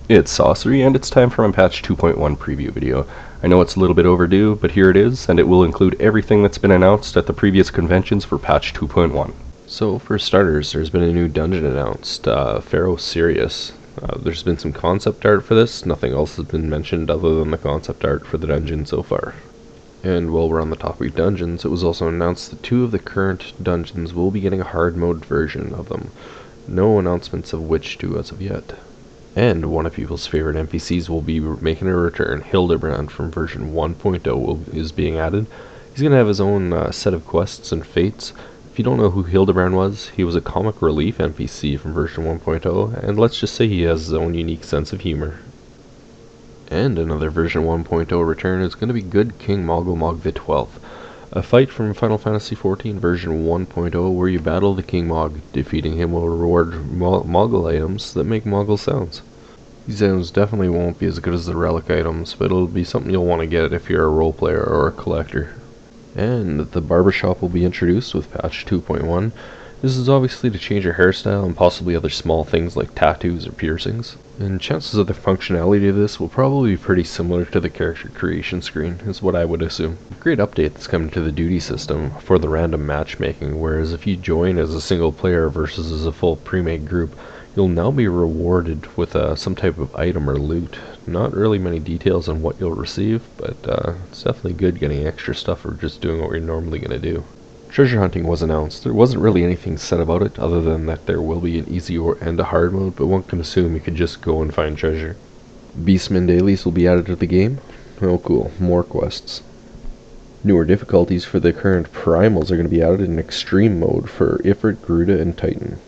It's TooSaucery, and it's time for my patch 2.1 preview video. I know it's a little bit overdue, but here it is, and it will include everything that's been announced at the previous conventions for patch 2.1. So for starters, there's been a new dungeon announced, Pharaoh Sirius. There's been some concept art for this. Nothing else has been mentioned other than the concept art for the dungeon so far. And while we're on the topic of dungeons, it was also announced that 2 of the current dungeons will be getting a hard mode version of them. No announcements of which 2 as of yet. And one of people's favorite NPCs will be making a return. Hildebrand from version 1.0 is being added. He's going to have his own set of quests and fates. If you don't know who Hildebrand was, he was a comic relief NPC from version 1.0, and let's just say he has his own unique sense of humor. And another version 1.0 return is going to be Good King Moggle the 12th, a fight from Final Fantasy XIV version 1.0 where you battle the King Mog. Defeating him will reward Moggle items that make Moggle sounds. These items definitely won't be as good as the relic items, but it'll be something you'll want to get if you're a role player or a collector. And the barbershop will be introduced with patch 2.1. This is obviously to change your hairstyle and possibly other small things like tattoos or piercings. And chances of the functionality of this will probably be pretty similar to the character creation screen, is what I would assume. A great update that's coming to the duty system for the random matchmaking, whereas if you join as a single player versus as a full pre-made group, you'll now be rewarded with some type of item or loot. Not really many details on what you'll receive, but it's definitely good getting extra stuff for just doing what you're normally going to do. Treasure hunting was announced. There wasn't really anything said about it other than that there will be an easy and a hard mode, but one can assume you could just go and find treasure. Beastman dailies will be added to the game. Oh cool, more quests. Newer difficulties for the current primals are going to be added in extreme mode for Ifrit, Garuda, and Titan.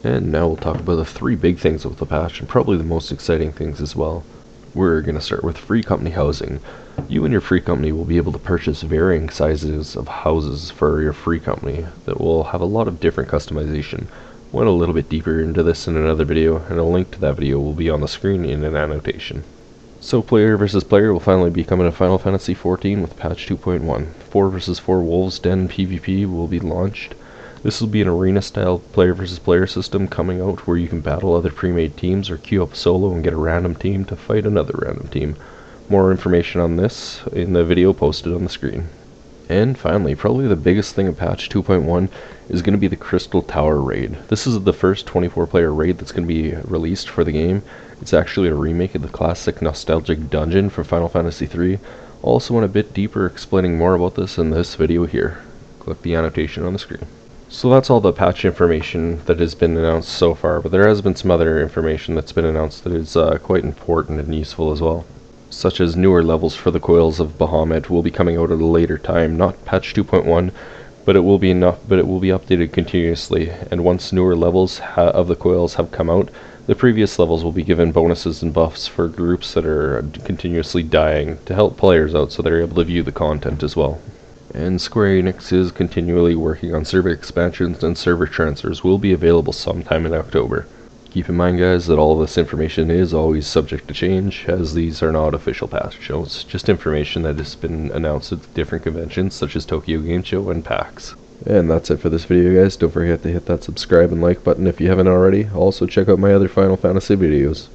And now we'll talk about the 3 big things with the patch, and probably the most exciting things as well. We're going to start with free company housing. You and your free company will be able to purchase varying sizes of houses for your free company that will have a lot of different customization. Went a little bit deeper into this in another video, and a link to that video will be on the screen in an annotation. So player versus player will finally be coming to Final Fantasy XIV with patch 2.1. 4 vs 4 Wolves Den PvP will be launched. This will be an arena-style player versus player system coming out where you can battle other pre-made teams or queue up solo and get a random team to fight another random team. More information on this in the video posted on the screen. And finally, probably the biggest thing of patch 2.1 is going to be the Crystal Tower raid. This is the first 24-player raid that's going to be released for the game. It's actually a remake of the classic nostalgic dungeon from Final Fantasy III. Also went a bit deeper explaining more about this in this video here. Click the annotation on the screen. So that's all the patch information that has been announced so far, but there has been some other information that's been announced that is quite important and useful as well. Such as newer levels for the Coils of Bahamut will be coming out at a later time, not patch 2.1, but it will be updated continuously, and once newer levels of the Coils have come out, the previous levels will be given bonuses and buffs for groups that are continuously dying to help players out so they're able to view the content as well. And Square Enix is continually working on server expansions, and server transfers will be available sometime in October. Keep in mind guys that all of this information is always subject to change, as these are not official patch shows, just information that has been announced at different conventions such as Tokyo Game Show and PAX. And that's it for this video guys. Don't forget to hit that subscribe and like button if you haven't already. Also check out my other Final Fantasy videos.